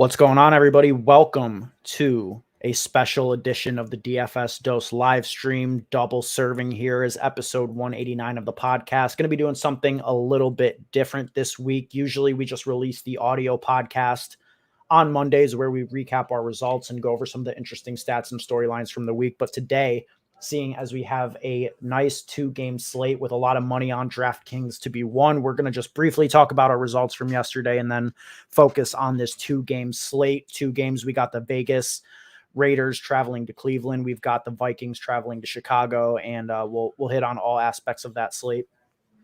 What's going on, everybody? Welcome to a special edition of the DFS Dose live stream. Double serving here is episode 189 of the podcast. Going to be doing something a little bit different this week. Usually we just release the audio podcast on Mondays where we recap our results and go over some of the interesting stats and storylines from the week. But today, seeing as we have a nice 2-game slate with a lot of money on Draftkings to be won, we're going to just briefly talk about our results from yesterday and then focus on this 2-game slate. 2 games. We got the Vegas Raiders traveling to Cleveland. We've got the Vikings traveling to Chicago, and we'll hit on all aspects of that slate.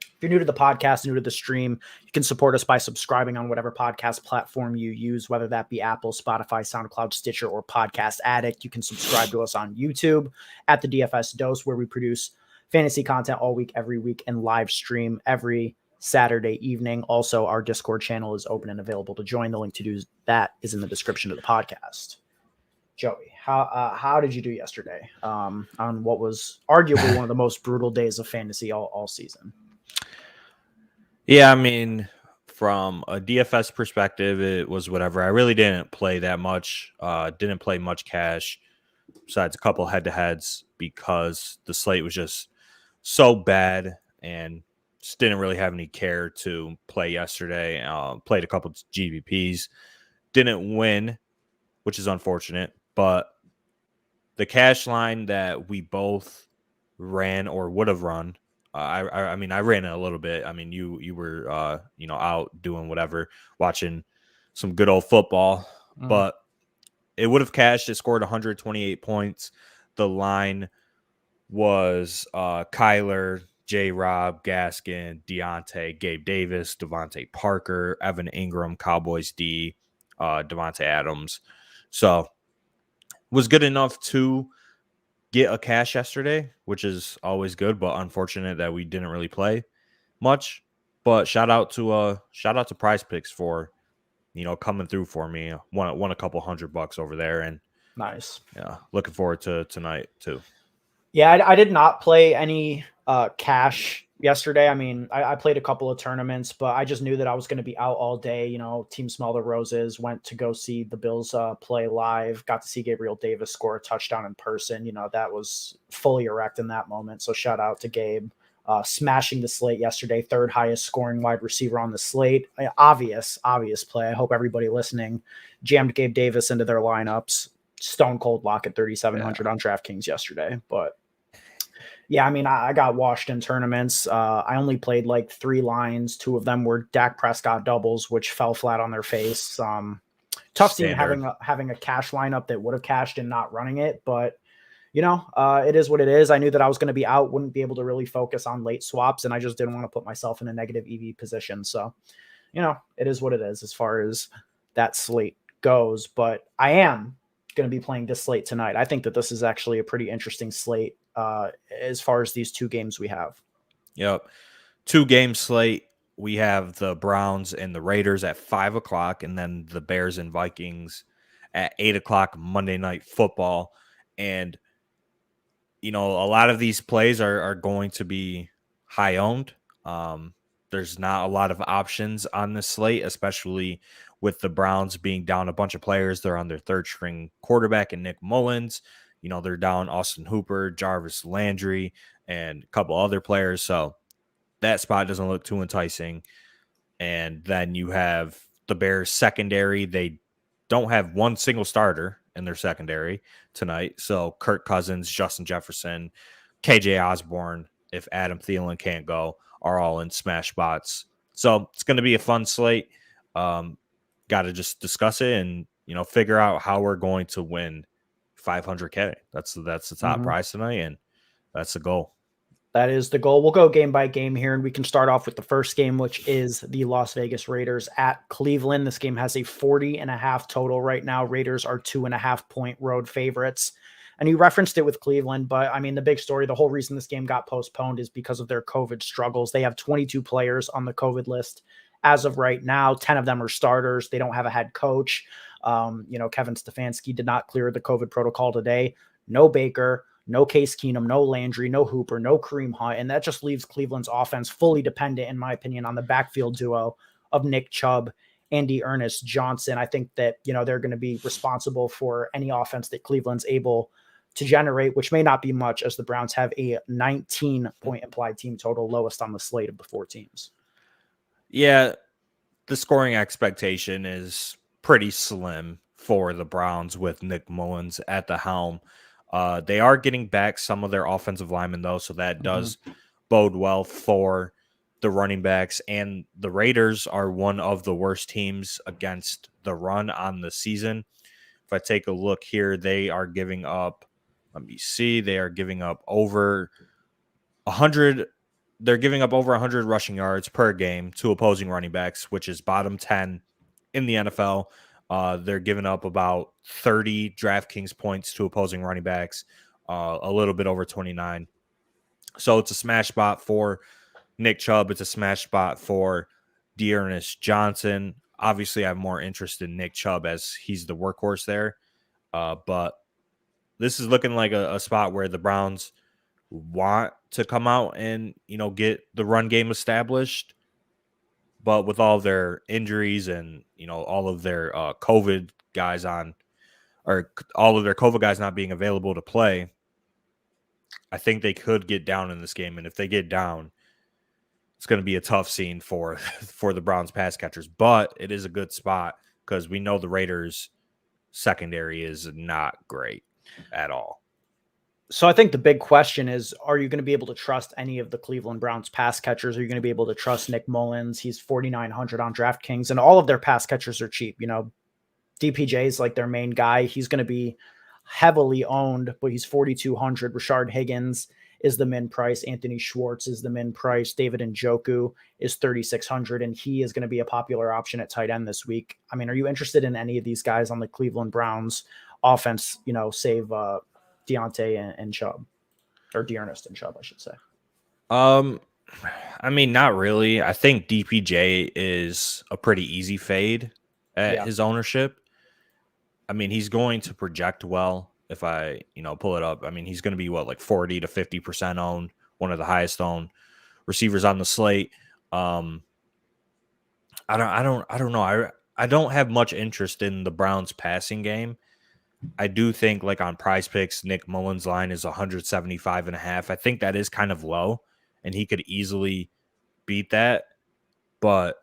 If you're new to the podcast, new to the stream, you can support us by subscribing on whatever podcast platform you use, whether that be Apple, Spotify, SoundCloud, Stitcher, or Podcast Addict. You can subscribe to us on YouTube at the DFS Dose, where we produce fantasy content all week, every week, and live stream every Saturday evening. Also, our Discord channel is open and available to join. The link to do that is in the description of the podcast. Joey, how did you do yesterday on what was arguably one of the most brutal days of fantasy all season? Yeah, I mean, from a DFS perspective, it was whatever. I really didn't play that much. Didn't play much cash besides a couple head-to-heads because the slate was just so bad and just didn't really have any care to play yesterday. Played a couple GBPs. Didn't win, which is unfortunate, but the cash line that we both ran or would have run, I mean, I ran it a little bit. I mean, you were, out doing whatever, watching some good old football, but it would have cashed. It scored 128 points. The line was Kyler, J-Rob, Gaskin, Deontay, Gabe Davis, Devontae Parker, Evan Ingram, Cowboys D, Devontae Adams. So was good enough to get a cash yesterday, which is always good, but unfortunate that we didn't really play much. But shout out to Prize Picks for, coming through for me. Won a couple $100 over there, and nice. Yeah, looking forward to tonight too. Yeah, I did not play any cash yesterday. I mean, I played a couple of tournaments, but I just knew that I was going to be out all day. Team Smell the Roses, went to go see the Bills play live, got to see Gabriel Davis score a touchdown in person. That was fully erect in that moment. So shout out to Gabe, smashing the slate yesterday, 3rd highest scoring wide receiver on the slate. Obvious play. I hope everybody listening jammed Gabe Davis into their lineups. Stone cold lock at 3,700 on DraftKings yesterday, but yeah, I mean, I got washed in tournaments. I only played like 3 lines. 2 of them were Dak Prescott doubles, which fell flat on their face. Tough seeing having a cash lineup that would have cashed and not running it. But, it is what it is. I knew that I was going to be out, wouldn't be able to really focus on late swaps, and I just didn't want to put myself in a negative EV position. So, it is what it is as far as that slate goes. But I am going to be playing this slate tonight. I think that this is actually a pretty interesting slate as far as these 2 games we have. Yep. 2-game slate. We have the Browns and the Raiders at 5:00, and then the Bears and Vikings at 8:00 Monday Night Football. And, a lot of these plays are going to be high owned. There's not a lot of options on this slate, especially with the Browns being down a bunch of players. They're on their 3rd string quarterback and Nick Mullins. They're down Austin Hooper, Jarvis Landry, and a couple other players. So that spot doesn't look too enticing. And then you have the Bears secondary. They don't have one single starter in their secondary tonight. So Kirk Cousins, Justin Jefferson, KJ Osborne, if Adam Thielen can't go, are all in smash spots. So it's going to be a fun slate. Got to just discuss it and, figure out how we're going to win $500K. That's the top prize tonight, and that's the goal. That is the goal. We'll go game by game here, and we can start off with the first game, which is the Las Vegas Raiders at Cleveland. This game has a 40.5 total right now. Raiders are 2.5-point road favorites. And you referenced it with Cleveland, but I mean, the big story, the whole reason this game got postponed is because of their COVID struggles. They have 22 players on the COVID list as of right now. 10 of them are starters. They don't have a head coach. Kevin Stefanski did not clear the COVID protocol today. No Baker, no Case Keenum, no Landry, no Hooper, no Kareem Hunt. And that just leaves Cleveland's offense fully dependent, in my opinion, on the backfield duo of Nick Chubb Andy Ernest Johnson. I think that, they're going to be responsible for any offense that Cleveland's able to generate, which may not be much, as the Browns have a 19-point implied team total, lowest on the slate of the 4 teams. Yeah, the scoring expectation is pretty slim for the Browns with Nick Mullins at the helm. They are getting back some of their offensive linemen, though, so that does bode well for the running backs. And the Raiders are one of the worst teams against the run on the season. If I take a look here, they are giving up, let me see, they are giving up over 100. They're giving up over 100 rushing yards per game to opposing running backs, which is bottom 10 in the NFL. They're giving up about 30 Draftkings points to opposing running backs, a little bit over 29. So it's a smash spot for Nick Chubb. It's a smash spot for D'Ernest Johnson. Obviously, I have more interest in Nick Chubb as he's the workhorse there. But this is looking like a spot where the Browns want to come out and, get the run game established. But with all their injuries and, all of their COVID guys all of their COVID guys not being available to play, I think they could get down in this game. And if they get down, it's going to be a tough scene for the Browns pass catchers. But it is a good spot because we know the Raiders secondary is not great at all. So I think the big question is, are you going to be able to trust any of the Cleveland Browns pass catchers? Are you going to be able to trust Nick Mullins? He's 4,900 on DraftKings, and all of their pass catchers are cheap. DPJ is like their main guy. He's going to be heavily owned, but he's 4,200. RASHARD Higgins is the min price. Anthony Schwartz is the min price. David Njoku is 3,600, and he is going to be a popular option at tight end this week. I mean, are you interested in any of these guys on the Cleveland Browns offense, save Deontay and Chubb, or D'Ernest and Chubb, I should say? I mean, not really. I think DPJ is a pretty easy fade at his ownership. I mean, he's going to project well if I, pull it up. I mean, he's going to be like 40 to 50% owned, one of the highest owned receivers on the slate. I don't know. I don't have much interest in the Browns passing game. I do think, like, on Prize Picks, Nick Mullins' line is 175.5. I think that is kind of low, and he could easily beat that. But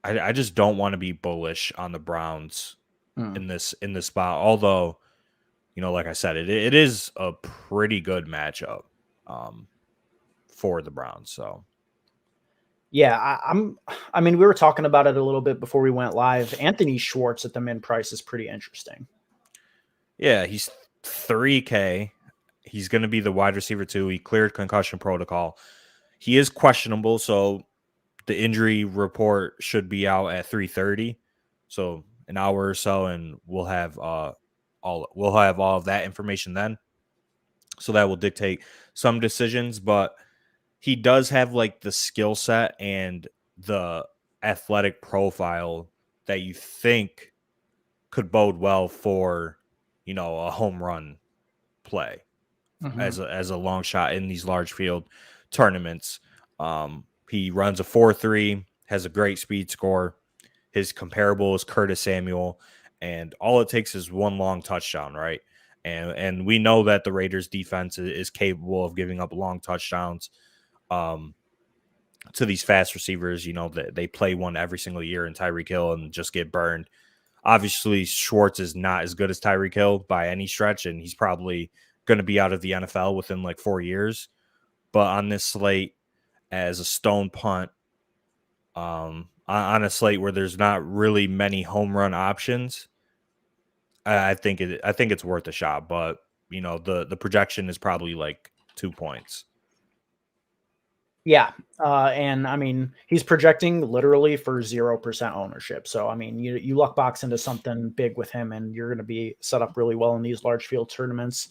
I just don't want to be bullish on the Browns in this spot. Although, like I said, it is a pretty good matchup for the Browns. So. Yeah, I mean, we were talking about it a little bit before we went live. Anthony Schwartz at the min price is pretty interesting. Yeah, he's 3K. He's going to be the wide receiver too. He cleared concussion protocol. He is questionable, so the injury report should be out at 3:30. So an hour or so, and we'll have all of that information then. So that will dictate some decisions, but he does have like the skill set and the athletic profile that you think could bode well for, a home run play as a long shot in these large field tournaments. He runs a 4.3, has a great speed score. His comparable is Curtis Samuel, and all it takes is one long touchdown, right? And we know that the Raiders defense is capable of giving up long touchdowns to these fast receivers. They play one every single year in Tyreek Hill and just get burned. Obviously, Schwartz is not as good as Tyreek Hill by any stretch, and he's probably going to be out of the NFL within like 4 years. But on this slate, as a stone punt, on a slate where there's not really many home run options, I think it's worth a shot. But the projection is probably like 2 points. Yeah. And I mean, he's projecting literally for 0% ownership. So, I mean, you luck box into something big with him and you're going to be set up really well in these large field tournaments.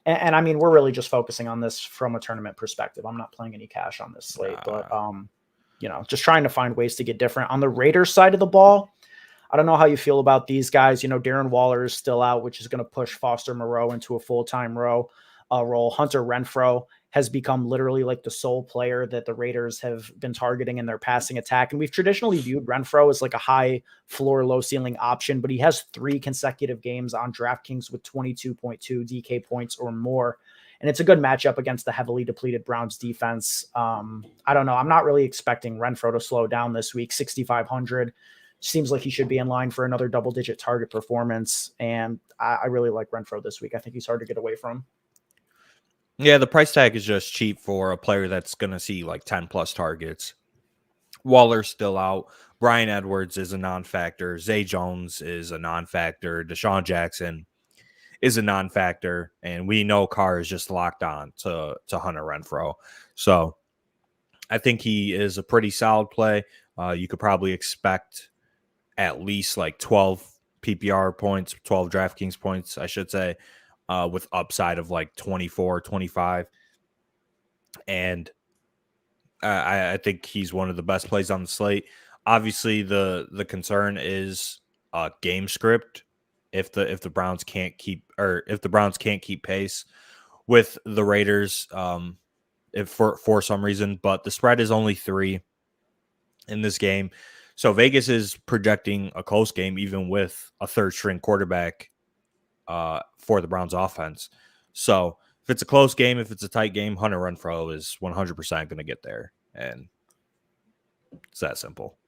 And I mean, we're really just focusing on this from a tournament perspective. I'm not playing any cash on this slate, but, just trying to find ways to get different. On the Raiders side of the ball, I don't know how you feel about these guys. Darren Waller is still out, which is going to push Foster Moreau into a full-time role. Hunter Renfrow has become literally like the sole player that the Raiders have been targeting in their passing attack. And we've traditionally viewed Renfrow as like a high floor, low ceiling option, but he has 3 consecutive games on DraftKings with 22.2 DK points or more. And it's a good matchup against the heavily depleted Browns defense. I don't know. I'm not really expecting Renfrow to slow down this week. 6,500 seems like he should be in line for another double-digit target performance. And I really like Renfrow this week. I think he's hard to get away from. Yeah, the price tag is just cheap for a player that's going to see like 10 plus targets. Waller's still out. Brian Edwards is a non-factor. Zay Jones is a non-factor. Deshaun Jackson is a non-factor. And we know Carr is just locked on to Hunter Renfrow. So I think he is a pretty solid play. You could probably expect at least like 12 PPR points, 12 DraftKings points, I should say. With upside of like 24, 25. And I think he's one of the best plays on the slate. Obviously, the concern is game script. If the Browns can't keep pace with the Raiders, if for some reason, but the spread is only 3 in this game. So Vegas is projecting a close game, even with a third string quarterback for the Browns offense. So if it's a close game, if it's a tight game, Hunter Renfrow is 100% going to get there. And it's that simple.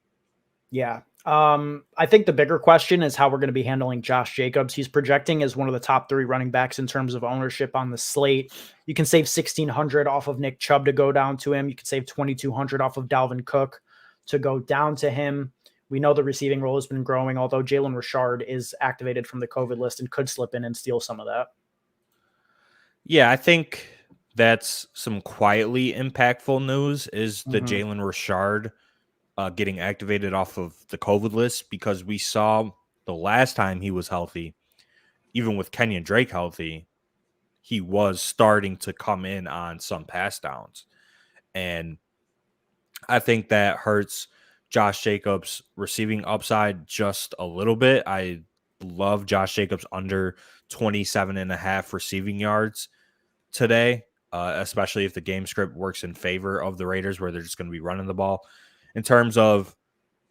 Yeah. I think the bigger question is how we're going to be handling Josh Jacobs. He's projecting as one of the top 3 running backs in terms of ownership on the slate. You can save 1,600 off of Nick Chubb to go down to him. You can save 2,200 off of Dalvin Cook to go down to him. We know the receiving role has been growing, although Jalen Richard is activated from the COVID list and could slip in and steal some of that. Yeah, I think that's some quietly impactful news is the Jalen Richard getting activated off of the COVID list, because we saw the last time he was healthy, even with Kenyon Drake healthy, he was starting to come in on some pass downs. And I think that hurts Josh Jacobs' receiving upside just a little bit. I love Josh Jacobs under 27.5 receiving yards today, especially if the game script works in favor of the Raiders, where they're just going to be running the ball. In terms of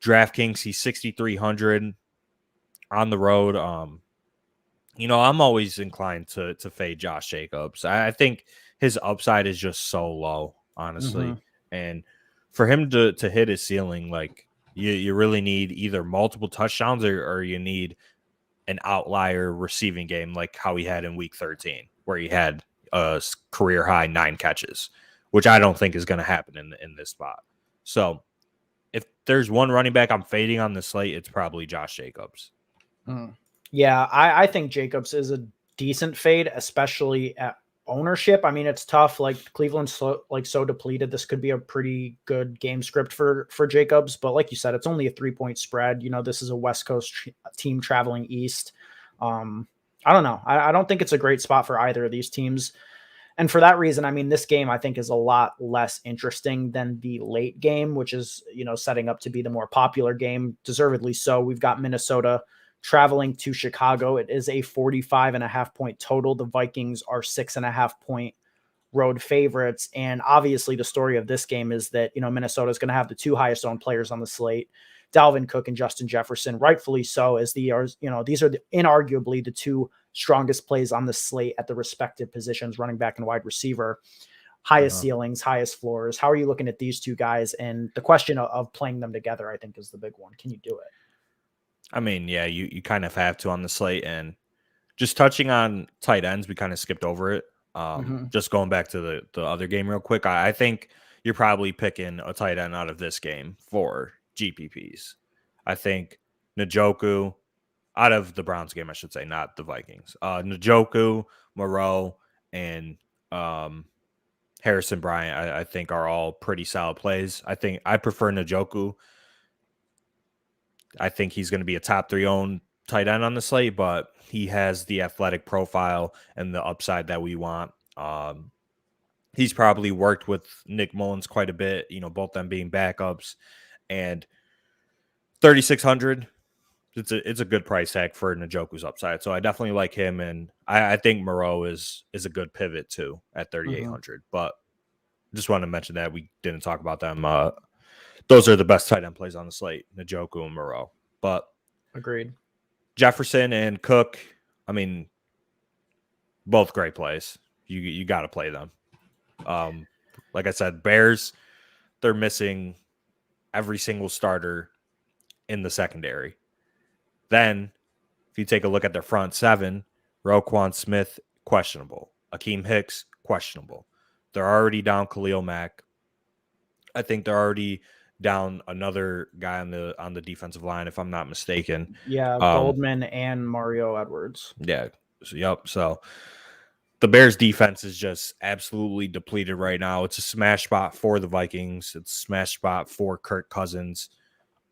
DraftKings, he's 6,300 on the road. I'm always inclined to fade Josh Jacobs. I think his upside is just so low, honestly. And for him to hit his ceiling, like you really need either multiple touchdowns or you need an outlier receiving game like how he had in week 13, where he had a career high 9 catches, which I don't think is going to happen in this spot. So if there's one running back I'm fading on the slate, it's probably Josh Jacobs. Yeah, I think Jacobs is a decent fade, especially at ownership. I mean, it's tough. Like Cleveland's so depleted. This could be a pretty good game script for Jacobs. But like you said, it's only a 3-point spread. This is a West Coast team traveling east. I don't know. I don't think it's a great spot for either of these teams. And for that reason, I mean, this game I think is a lot less interesting than the late game, which is, setting up to be the more popular game, deservedly so. We've got Minnesota traveling to Chicago. It is a 45.5 point total. The Vikings are 6.5 point road favorites. And obviously the story of this game is that, Minnesota is going to have the 2 highest owned players on the slate, Dalvin Cook and Justin Jefferson, rightfully so, as these are inarguably the 2 strongest plays on the slate at the respective positions, running back and wide receiver. Highest ceilings, highest floors. How are you looking at these 2 guys? And the question of playing them together, I think, is the big one. Can you do it? I mean, yeah, you kind of have to on the slate. And just touching on tight ends, we kind of skipped over it. Just going back to the other game real quick, I think you're probably picking a tight end out of this game for GPPs. I think Njoku, out of the Browns game, I should say, not the Vikings. Njoku, Moreau, and Harrison Bryant, I think, are all pretty solid plays. I think I prefer Njoku. I think he's going to be a top 3 owned tight end on the slate, but he has the athletic profile and the upside that we want. He's probably worked with Nick Mullins quite a bit, both them being backups. And 3,600, it's a good price tag for Njoku's upside. So I definitely like him, and I think Moreau is a good pivot too at 3,800. But just wanted to mention that we didn't talk about them. Those are the best tight end plays on the slate, Njoku and Moreau. But agreed. Jefferson and Cook, I mean, both great plays. You got to play them. Like I said, Bears, they're missing every single starter in the secondary. Then, if you take a look at their front seven, Roquan Smith, questionable. Akeem Hicks, questionable. They're already down Khalil Mack. I think they're already down another guy on the defensive line, if I'm not mistaken. Yeah, Goldman and Mario Edwards. Yeah. So the Bears defense is just absolutely depleted right now. It's a smash spot for the Vikings. It's a smash spot for Kirk Cousins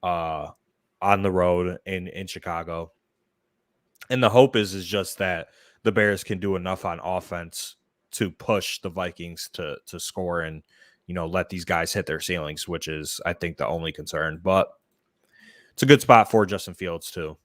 on the road in Chicago. And the hope is just that the Bears can do enough on offense to push the Vikings to score and, let these guys hit their ceilings, which is, I think, the only concern. But it's a good spot for Justin Fields, too.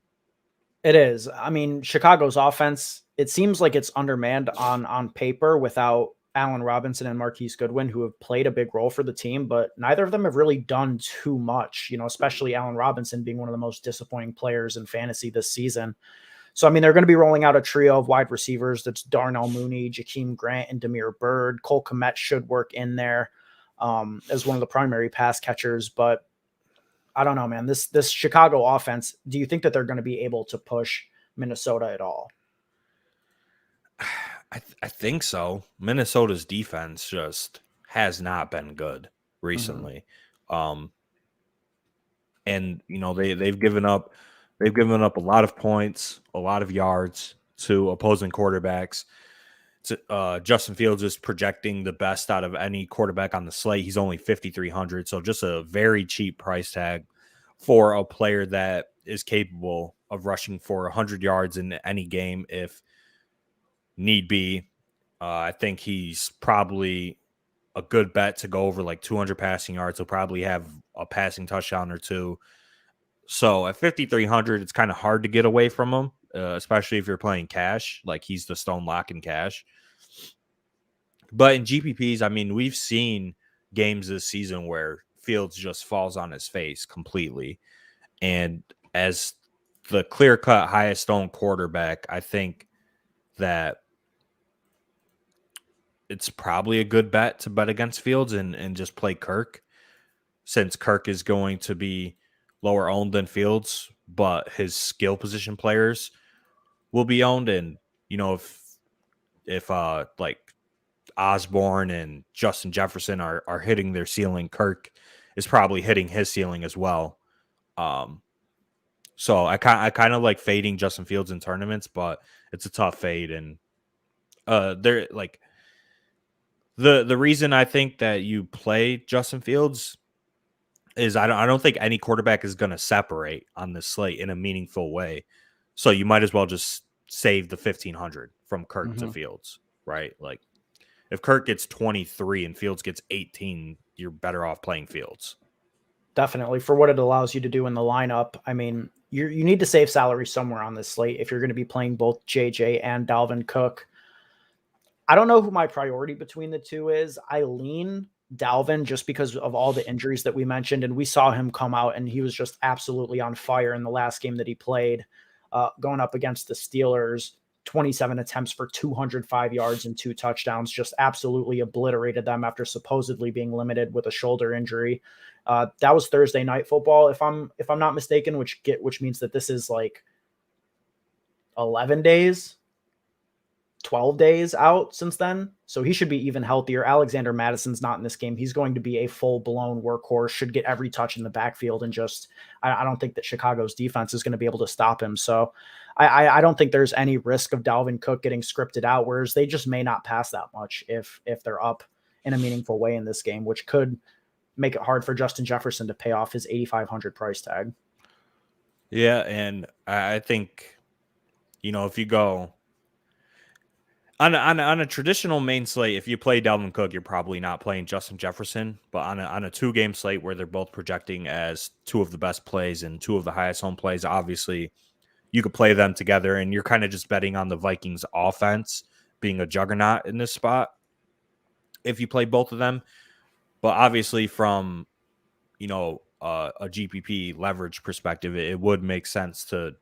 It is. I mean, Chicago's offense, it seems like it's undermanned on paper without Allen Robinson and Marquise Goodwin, who have played a big role for the team, but neither of them have really done too much, especially Allen Robinson being one of the most disappointing players in fantasy this season. So, I mean, they're going to be rolling out a trio of wide receivers. That's Darnell Mooney, JAKEEM Grant, and DAMIERE. Cole Kmet should work in there as one of the primary pass catchers, but I don't know, man. This Chicago offense, do you think that they're going to be able to push Minnesota at all? I think so. Minnesota's defense just has not been good recently. And they've given up a lot of points, a lot of yards to opposing quarterbacks. Justin Fields is projecting the best out of any quarterback on the slate. He's only 5,300, so just a very cheap price tag for a player that is capable of rushing for 100 yards in any game if need be. I think he's probably a good bet to go over like 200 passing yards. He'll probably have a passing touchdown or two. So at 5,300, it's kind of hard to get away from him, especially if you're playing cash. Like, he's the stone lock in cash. But in GPPs, I mean, we've seen games this season where Fields just falls on his face completely. And as the clear-cut highest owned quarterback, I think that it's probably a good bet to bet against Fields and just play Kirk, since Kirk is going to be lower owned than Fields, but his skill position players will be owned. And, if like Osborne and Justin Jefferson are hitting their ceiling, Kirk is probably hitting his ceiling as well. So I kind of like fading Justin Fields in tournaments, but it's a tough fade. And they're like, the reason I think that you play Justin Fields is I don't think any quarterback is going to separate on this slate in a meaningful way. So you might as well just save the 1,500 from Kirk to Fields, right? Like, if Kirk gets 23 and Fields gets 18, you're better off playing Fields. Definitely, for what it allows you to do in the lineup. I mean, you need to save salary somewhere on this slate if you're going to be playing both JJ and Dalvin Cook. I don't know who my priority between the two is. I lean Dalvin just because of all the injuries that we mentioned, and we saw him come out and he was just absolutely on fire in the last game that he played, going up against the Steelers. 27 attempts for 205 yards and 2 touchdowns, just absolutely obliterated them after supposedly being limited with a shoulder injury. That was Thursday Night Football, if I'm not mistaken, which means that this is like 11 days, 12 days out since then. So he should be even healthier. Alexander Madison's not in this game. He's going to be a full-blown workhorse, should get every touch in the backfield, and just I don't think that Chicago's defense is going to be able to stop him. So I don't think there's any risk of Dalvin Cook getting scripted out, whereas they just may not pass that much if they're up in a meaningful way in this game, which could make it hard for Justin Jefferson to pay off his 8,500 price tag. Yeah, and I think, if you go On a traditional main slate, if you play Dalvin Cook, you're probably not playing Justin Jefferson. But on a 2-game slate where they're both projecting as 2 of the best plays and 2 of the highest home plays, obviously you could play them together, and you're kind of just betting on the Vikings offense being a juggernaut in this spot if you play both of them. But obviously from, a GPP leverage perspective, it would make sense to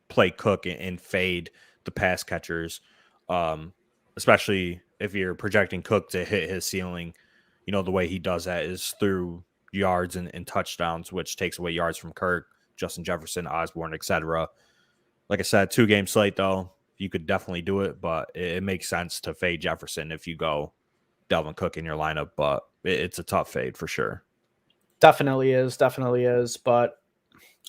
play Cook and fade the pass catchers, especially if you're projecting Cook to hit his ceiling. The way he does that is through yards and touchdowns, which takes away yards from Kirk, Justin Jefferson, Osborne, etc. Like I said, 2-game slate, though, you could definitely do it, but it makes sense to fade Jefferson if you go Dalvin Cook in your lineup, but it's a tough fade for sure. Definitely is. But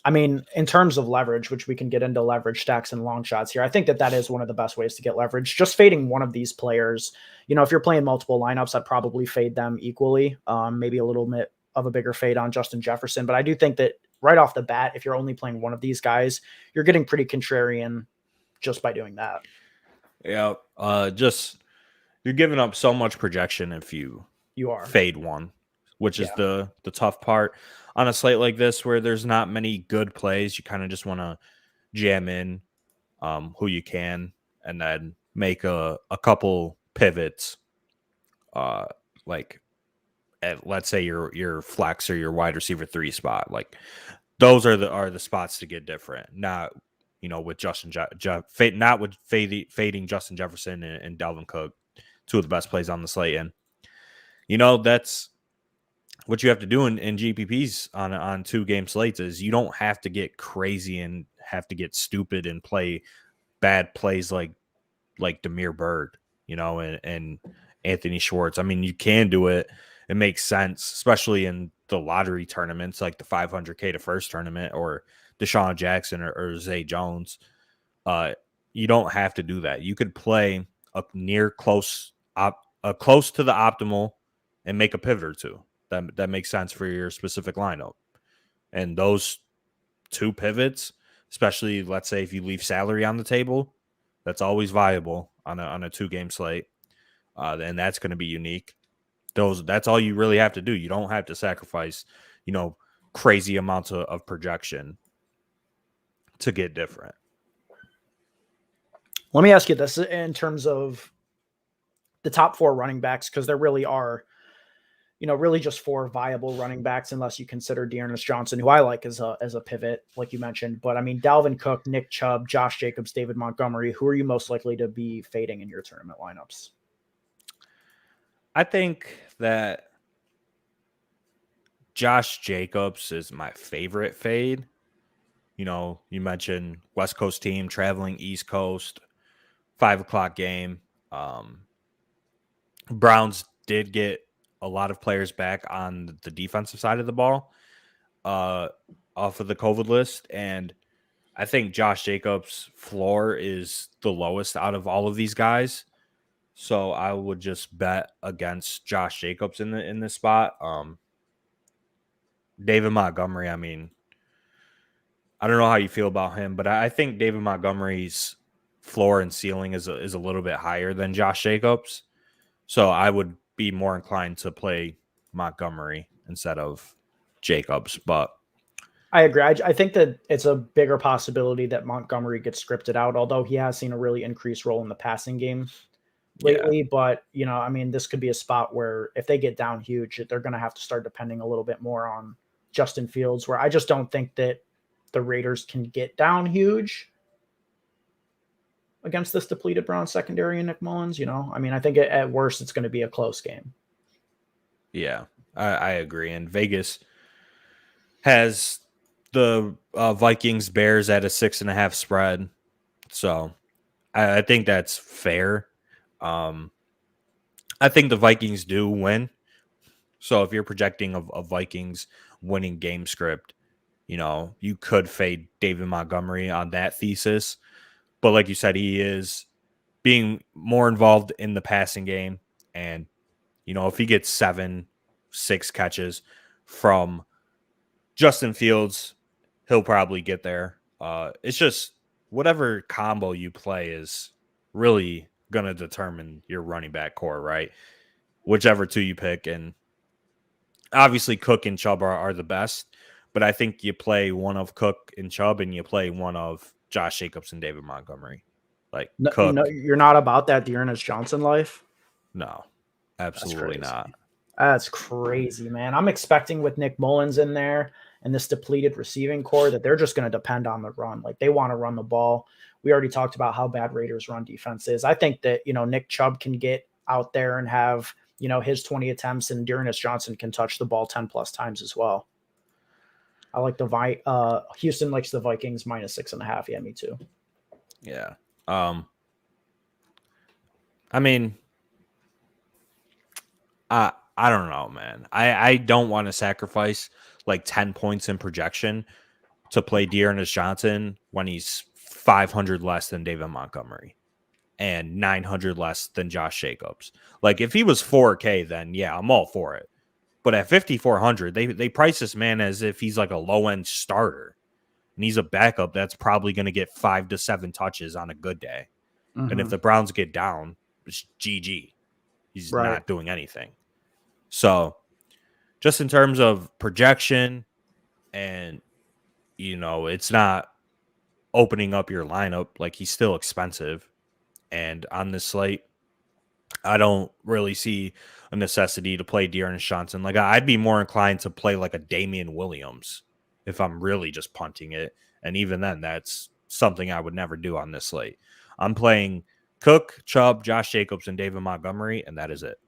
I mean, in terms of leverage, which we can get into leverage stacks and long shots here, I think that is one of the best ways to get leverage. Just fading one of these players, if you're playing multiple lineups, I'd probably fade them equally. Maybe a little bit of a bigger fade on Justin Jefferson. But I do think that right off the bat, if you're only playing one of these guys, you're getting pretty contrarian just by doing that. Yeah. You're giving up so much projection if you are fade one, which is the tough part on a slate like this where there's not many good plays. You kind of just want to jam in who you can and then make a couple pivots. Like let's say your flex or your wide receiver 3 spot. Like those are the spots to get different. Not with Justin not with fading Justin Jefferson and Dalvin Cook, 2 of the best plays on the slate. And that's what you have to do in GPPs on 2-game slates is you don't have to get crazy and have to get stupid and play bad plays like BYRD, and Anthony Schwartz. I mean, you can do it. It makes sense, especially in the lottery tournaments like the 500K to first tournament or Deshaun Jackson or Zay Jones. You don't have to do that. You could play a close to the optimal and make a pivot or 2 that makes sense for your specific lineup. And those 2 pivots, especially let's say if you leave salary on the table, that's always viable on a 2-game slate. And that's going to be unique. That's all you really have to do. You don't have to sacrifice, crazy amounts of projection to get different. Let me ask you this in terms of the top 4 running backs, because there really are, really just 4 viable running backs, unless you consider Dearness Johnson, who I like as a pivot, like you mentioned. But I mean, Dalvin Cook, Nick Chubb, Josh Jacobs, David Montgomery, who are you most likely to be fading in your tournament lineups? I think that Josh Jacobs is my favorite fade. You mentioned West Coast team traveling East Coast, 5:00 game. Browns did get a lot of players back on the defensive side of the ball off of the COVID list. And I think Josh Jacobs' floor is the lowest out of all of these guys. So I would just bet against Josh Jacobs in this spot. David Montgomery, I mean, I don't know how you feel about him, but I think David Montgomery's floor and ceiling is a little bit higher than Josh Jacobs. So I would be more inclined to play Montgomery instead of Jacobs. But I agree. I think that it's a bigger possibility that Montgomery gets scripted out, although he has seen a really increased role in the passing game lately. Yeah. But, I mean, this could be a spot where if they get down huge, they're going to have to start depending a little bit more on Justin Fields, where I just don't think that the Raiders can get down huge against this depleted Browns secondary and Nick Mullins. I mean, I think at worst it's going to be a close game. Yeah, I agree. And Vegas has the Vikings Bears at a 6.5 spread. So I think that's fair. I think the Vikings do win. So if you're projecting a Vikings winning game script, you could fade David Montgomery on that thesis. But like you said, he is being more involved in the passing game. And, if he gets 7-6 catches from Justin Fields, he'll probably get there. It's just whatever combo you play is really going to determine your running back core, right? Whichever two you pick. And obviously, Cook and Chubb are the best. But I think you play one of Cook and Chubb and you play one of Josh Jacobs and David Montgomery. Like Cook. No, you're not about that Dearness Johnson life? No, absolutely not. That's crazy, man. I'm expecting with Nick Mullins in there and this depleted receiving core that they're just going to depend on the run. Like they want to run the ball. We already talked about how bad Raiders run defense is. I think that, Nick Chubb can get out there and have, his 20 attempts, and Dearness Johnson can touch the ball 10 plus times as well. I like Houston likes the Vikings -6.5. Yeah, me too. Yeah. I mean, I don't know, man. I don't want to sacrifice like 10 points in projection to play Dearness Johnson when he's 500 less than David Montgomery and 900 less than Josh Jacobs. Like if he was 4K, then yeah, I'm all for it. But at 5,400, they price this man as if he's like a low end starter, and he's a backup that's probably going to get 5 to 7 touches on a good day. Mm-hmm. And if the Browns get down, it's GG. He's not doing anything. So, just in terms of projection, and it's not opening up your lineup. Like he's still expensive, and on this slate, I don't really see a necessity to play Dearness Johnson. Like I'd be more inclined to play like a Damien Williams if I'm really just punting it. And even then, that's something I would never do on this slate. I'm playing Cook, Chubb, Josh Jacobs, and David Montgomery, and that is it.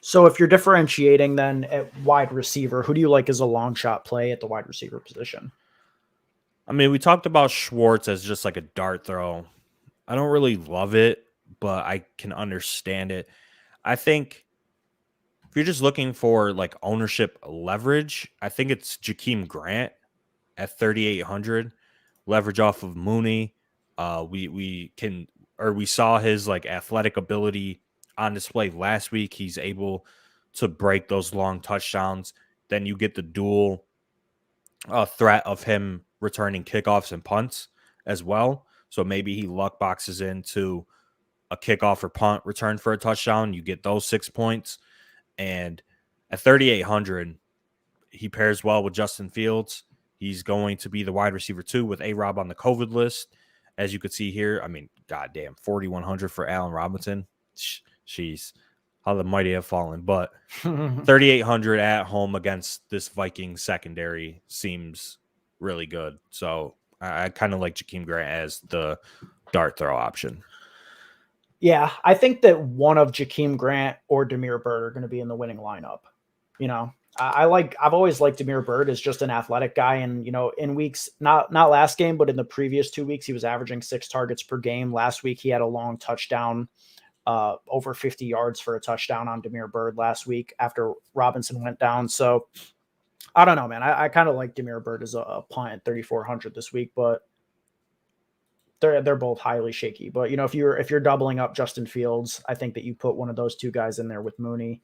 So if you're differentiating then at wide receiver, who do you like as a long shot play at the wide receiver position? I mean, we talked about Schwartz as just like a dart throw. I don't really love it, but I can understand it. I think if you're just looking for like ownership leverage, I think it's JAKEEM Grant at 3,800. Leverage off of Mooney. We saw his like athletic ability on display last week. He's able to break those long touchdowns. Then you get the dual threat of him returning kickoffs and punts as well. So maybe he luck boxes into a kickoff or punt return for a touchdown. You get those 6 points. And at 3,800, he pairs well with Justin Fields. He's going to be the wide receiver 2 with A-Rob on the COVID list. As you could see here, I mean, goddamn, 4,100 for Allen Robinson. Jeez, how the mighty have fallen. But 3,800 at home against this Vikings secondary seems really good. So I kind of like JAKEEM Grant as the dart throw option. Yeah, I think that one of JAKEEM Grant or DAMIERE BYRD are going to be in the winning lineup. I've always liked DAMIERE BYRD as just an athletic guy. And, in weeks, not last game, but in the previous 2 weeks, he was averaging 6 targets per game. Last week, he had a long touchdown, over 50 yards for a touchdown on DAMIERE BYRD last week after Robinson went down. So I don't know, man. I kind of like DAMIERE BYRD as a punt at 3,400 this week, but they're both highly shaky. But, if you're doubling up Justin Fields, I think that you put one of those two guys in there with Mooney.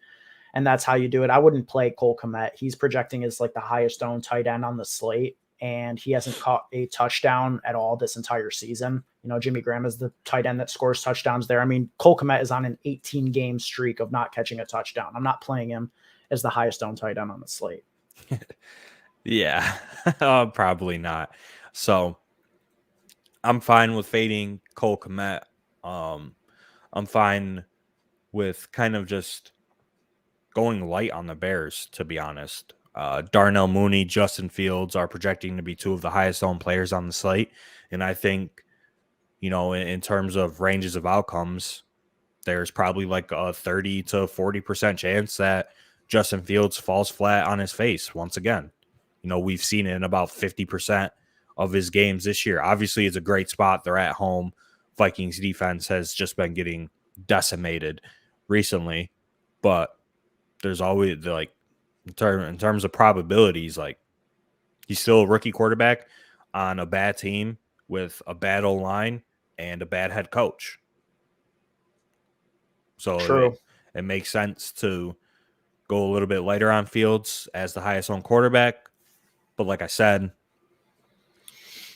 And that's how you do it. I wouldn't play Cole Kmet. He's projecting as like the highest owned tight end on the slate, and he hasn't caught a touchdown at all this entire season. Jimmy Graham is the tight end that scores touchdowns there. I mean, Cole Kmet is on an 18-game streak of not catching a touchdown. I'm not playing him as the highest owned tight end on the slate. Yeah, probably not. So I'm fine with fading Cole Kmet. I'm fine with kind of just going light on the Bears, to be honest. Darnell Mooney, Justin Fields are projecting to be 2 of the highest owned players on the slate. And I think, in terms of ranges of outcomes, there's probably like a 30 to 40% chance that Justin Fields falls flat on his face once again. We've seen it in about 50% of his games this year. Obviously, it's a great spot. They're at home. Vikings defense has just been getting decimated recently, but there's always like in terms of probabilities, like he's still a rookie quarterback on a bad team with a bad O-line and a bad head coach. So it makes sense to go a little bit lighter on Fields as the highest owned quarterback. But like I said,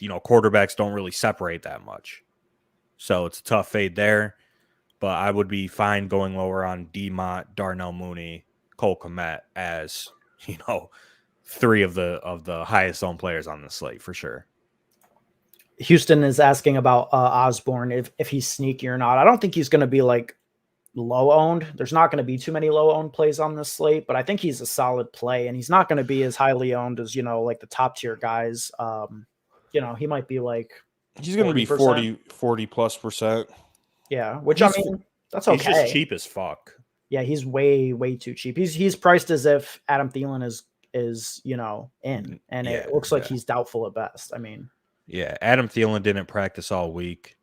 quarterbacks don't really separate that much. So it's a tough fade there. but I would be fine going lower on DMont, Darnell Mooney, Cole Kmet as, you know, 3 of the highest owned players on the slate for sure. Houston is asking about Osborne, if he's sneaky or not. I don't think he's going to be like low owned. There's not going to be too many low owned plays on this slate, but I think he's a solid play, and he's not going to be as highly owned as, you know, like the top tier guys. You know, he might be like, he's going to be 40+%. Yeah. Which I mean, that's okay. He's just cheap as fuck. Yeah. He's way too cheap. He's priced as if Adam Thielen is, you know, in, and it looks like he's doubtful at best. I mean, yeah, Adam Thielen didn't practice all week.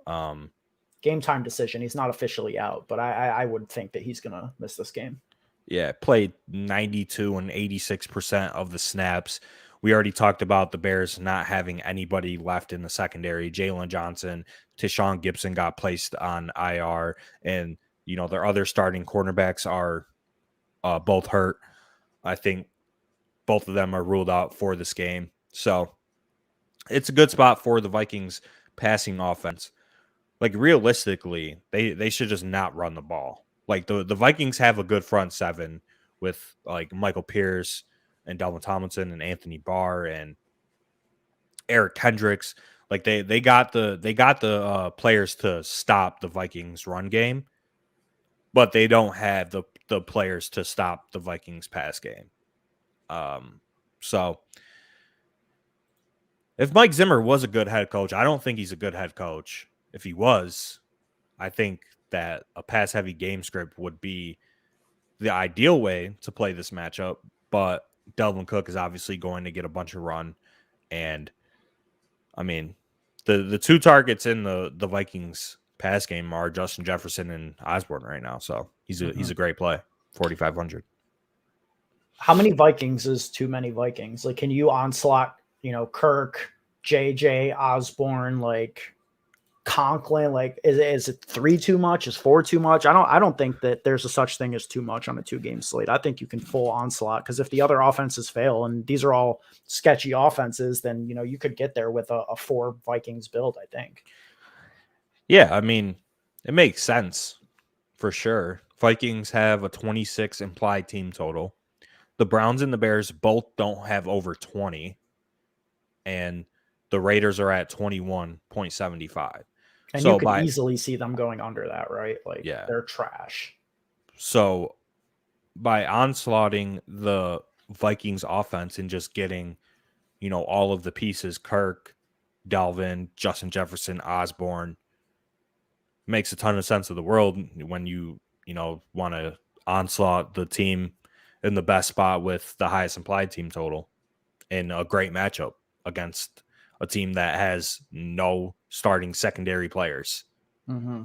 Game time decision. He's not officially out, but I would think that he's gonna miss this game. Yeah, played 92 and 86% of the snaps. We already talked about the Bears not having anybody left in the secondary. Jalen Johnson, Tishawn Gibson got placed on IR, and you know their other starting cornerbacks are both hurt. I think both of them are ruled out for this game. So it's a good spot for the Vikings passing offense. Like realistically, they should just not run the ball. Like the Vikings have a good front seven with like Michael Pierce and Delvin Tomlinson and Anthony Barr and Eric Kendricks. Like they got the players to stop the Vikings run game, but they don't have the players to stop the Vikings pass game. So if Mike Zimmer was a good head coach, I don't think he's a good head coach. If he was, I think that a pass-heavy game script would be the ideal way to play this matchup. But Delvin Cook is obviously going to get a bunch of run. And, I mean, the 2 targets in the Vikings pass game are Justin Jefferson and Osborne right now. So he's a great play, 4,500. How many Vikings is too many Vikings? Like, can you onslaught, you know, Kirk, JJ, Osborne, like Conklin? Like, is it 3 too much? Is 4 too much? I don't think that there's a such thing as too much on a 2-game slate. I think you can full onslaught, because if the other offenses fail, and these are all sketchy offenses, then, you know, you could get there with a 4 Vikings build, I think. Yeah, I mean, it makes sense for sure. Vikings have a 26 implied team total. The Browns and the Bears both don't have over 20. And the Raiders are at 21.75. And so you could easily see them going under that, right? Like, they're trash. So by onslaughting the Vikings offense and just getting, you know, all of the pieces, Kirk, Dalvin, Justin Jefferson, Osborne, makes a ton of sense of the world when you know, want to onslaught the team in the best spot with the highest implied team total in a great matchup against a team that has no starting secondary players. Mm-hmm.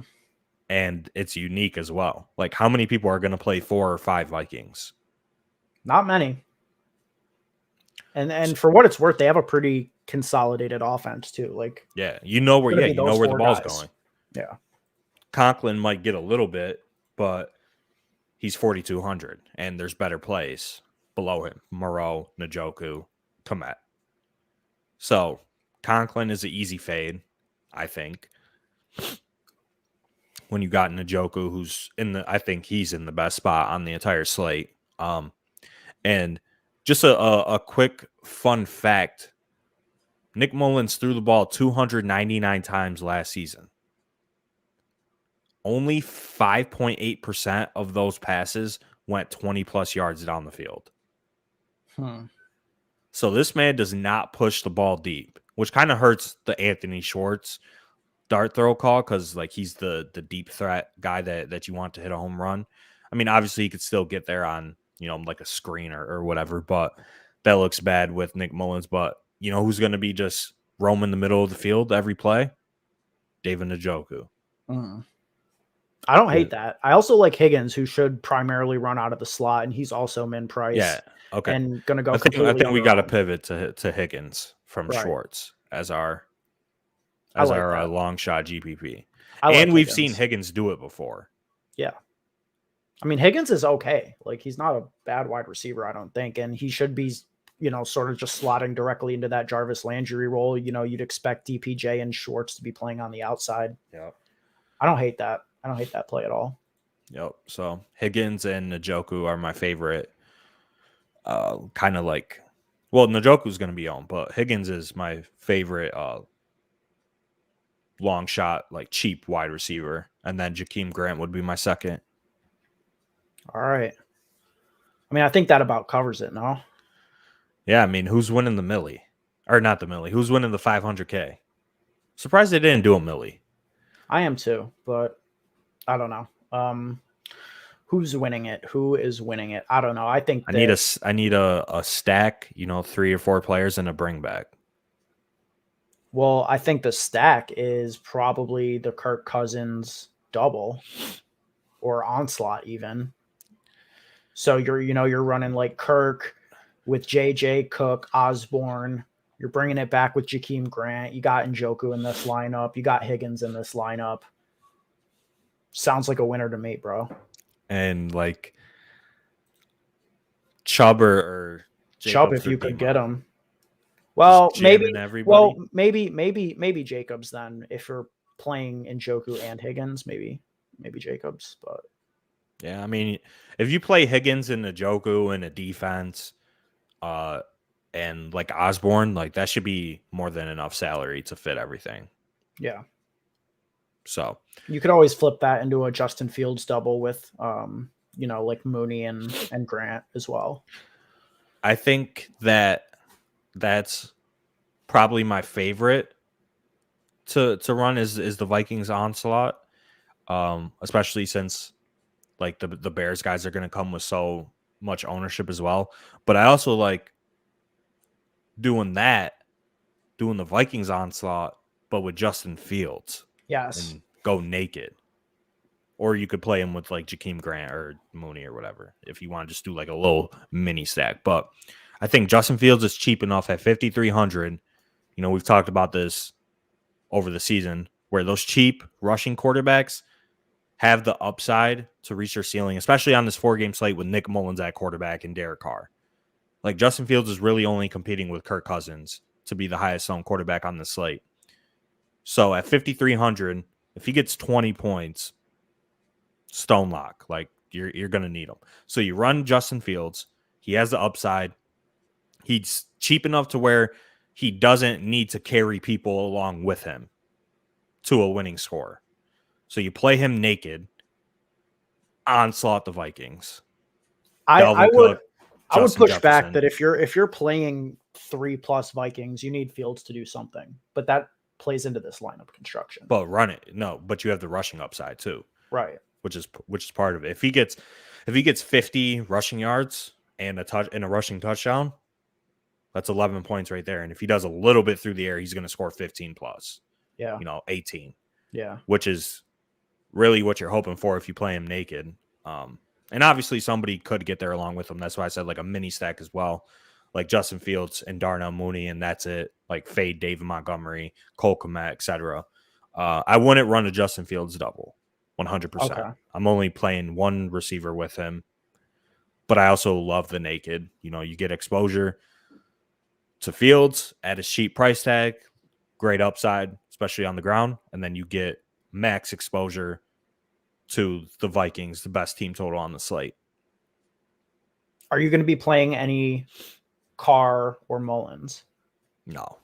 And it's unique as well. Like, how many people are going to play 4 or 5 Vikings? Not many. And for what it's worth, they have a pretty consolidated offense too. Like, you know where the ball's going. Yeah. Conklin might get a little bit, but he's 4,200, and there's better plays below him. Moreau, Njoku, Kmet. So Conklin is an easy fade, I think. When you got Njoku, who's I think he's in the best spot on the entire slate. And just a quick fun fact: Nick Mullins threw the ball 299 times last season. Only 5.8% of those passes went 20+ yards down the field. So this man does not push the ball deep, which kind of hurts the Anthony Schwartz dart throw call, because like he's the deep threat guy that you want to hit a home run. I mean, obviously he could still get there on, you know, like a screen or whatever, but that looks bad with Nick Mullins. But you know who's going to be just roaming the middle of the field every play? David Njoku. I don't hate that. I also like Higgins, who should primarily run out of the slot, and he's also min price. Yeah. Okay. And going to go. I think we got to pivot to Higgins from Schwartz as our long shot GPP. And we've seen Higgins do it before. Yeah. I mean, Higgins is okay. Like, he's not a bad wide receiver, I don't think. And he should be, you know, sort of just slotting directly into that Jarvis Landry role. You know, you'd expect DPJ and Schwartz to be playing on the outside. Yeah. I don't hate that. I don't hate that play at all. Yep. So Higgins and Njoku are my favorite. Kind of like, well, Njoku's going to be on, but Higgins is my favorite long shot, like cheap wide receiver. And then JAKEEM Grant would be my second. All right. I mean, I think that about covers it, no? Yeah, I mean, who's winning the millie? Or not the millie. Who's winning the 500K? Surprised they didn't do a millie. I am too, but I don't know. Who's winning it? Who is winning it? I don't know. I think I need a stack, 3 or 4 players and a bring back. Well, I think the stack is probably the Kirk Cousins double or onslaught even. So you're running like Kirk with JJ, Cook, Osborne. You're bringing it back with JAKEEM Grant. You got Njoku in this lineup. You got Higgins in this lineup. Sounds like a winner to me, bro. And like Chubb or Chubb, if you could get him. Well, maybe Jacobs then. If you're playing Njoku and Higgins, maybe Jacobs. But yeah, I mean, if you play Higgins and Njoku in a defense, and like Osborne, like that should be more than enough salary to fit everything. Yeah. So you could always flip that into a Justin Fields double with, like Mooney and Grant as well. I think that's probably my favorite to run is the Vikings onslaught, especially since like the Bears guys are going to come with so much ownership as well. But I also like doing the Vikings onslaught, but with Justin Fields. Yes. And go naked. Or you could play him with like JAKEEM Grant or Mooney or whatever if you want to just do like a little mini stack. But I think Justin Fields is cheap enough at 5,300. We've talked about this over the season where those cheap rushing quarterbacks have the upside to reach their ceiling, especially on this 4-game slate with Nick Mullins at quarterback and Derek Carr. Like Justin Fields is really only competing with Kirk Cousins to be the highest owned quarterback on the slate. So at 5,300, if he gets 20 points, stone lock. Like you're going to need him. So you run Justin Fields. He has the upside. He's cheap enough to where he doesn't need to carry people along with him to a winning score. So you play him naked, onslaught the Vikings. I would push back that if you're playing 3+ Vikings, you need Fields to do something. But that plays into this lineup construction. But run it. No, but you have the rushing upside too. Right. Which is part of it. If he gets 50 rushing yards and a rushing touchdown, that's 11 points right there. And if he does a little bit through the air, he's going to score 15 plus. Yeah. 18. Yeah. Which is really what you're hoping for if you play him naked. And obviously somebody could get there along with him. That's why I said like a mini stack as well. Like Justin Fields and Darnell Mooney, and that's it. Like fade David Montgomery, Cole Kmet, etc. I wouldn't run a Justin Fields double, 100%. Okay. I'm only playing one receiver with him, but I also love the naked. You get exposure to Fields at a cheap price tag, great upside, especially on the ground, and then you get max exposure to the Vikings, the best team total on the slate. Are you going to be playing any Carr or Mullins? No.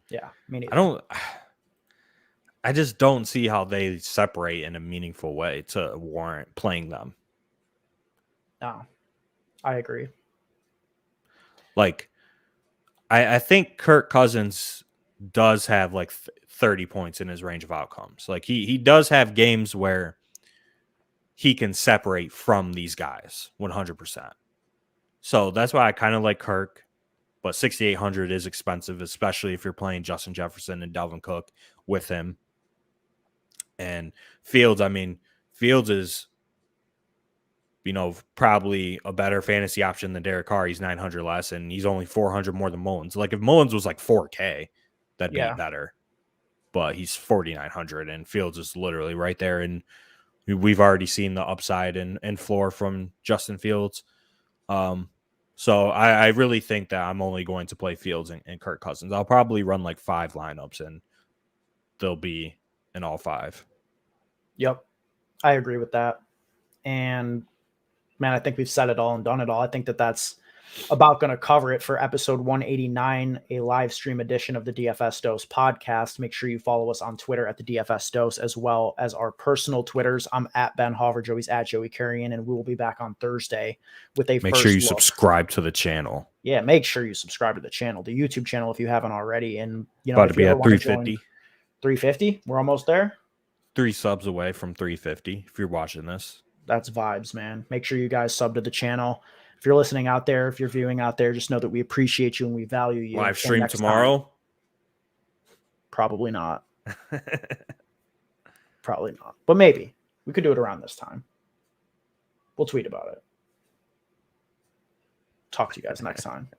Yeah, me neither. I just don't see how they separate in a meaningful way to warrant playing them. No, I agree. Like, I think Kirk Cousins does have like 30 points in his range of outcomes. Like he does have games where he can separate from these guys 100%. So that's why I kind of like Kirk, but 6,800 is expensive, especially if you're playing Justin Jefferson and Dalvin Cook with him. And Fields, Fields is, probably a better fantasy option than Derek Carr. He's 900 less, and he's only 400 more than Mullins. Like if Mullins was like 4K, that'd be better. But he's 4,900, and Fields is literally right there. And we've already seen the upside and floor from Justin Fields. So I really think that I'm only going to play Fields and Kirk Cousins. I'll probably run like 5 lineups, and they'll be in all 5. Yep. I agree with that. And man, I think we've said it all and done it all. I think that that's about going to cover it for episode 189, a live stream edition of the DFS Dose podcast. Make sure you follow us on Twitter at the DFS Dose, as well as our personal Twitters. I'm at Ben Hauver, Joey's at Joey Carrion, and we will be back on Thursday with a Make sure you subscribe to the channel. Yeah, make sure you subscribe to the channel, the YouTube channel, if you haven't already. And about to be at 350. 350? We're almost there. 3 subs away from 350 if you're watching this. That's vibes, man. Make sure you guys sub to the channel. If you're listening out there, if you're viewing out there, just know that we appreciate you and we value you. Live stream tomorrow? Time, probably not. Probably not. But maybe. We could do it around this time. We'll tweet about it. Talk to you guys next time.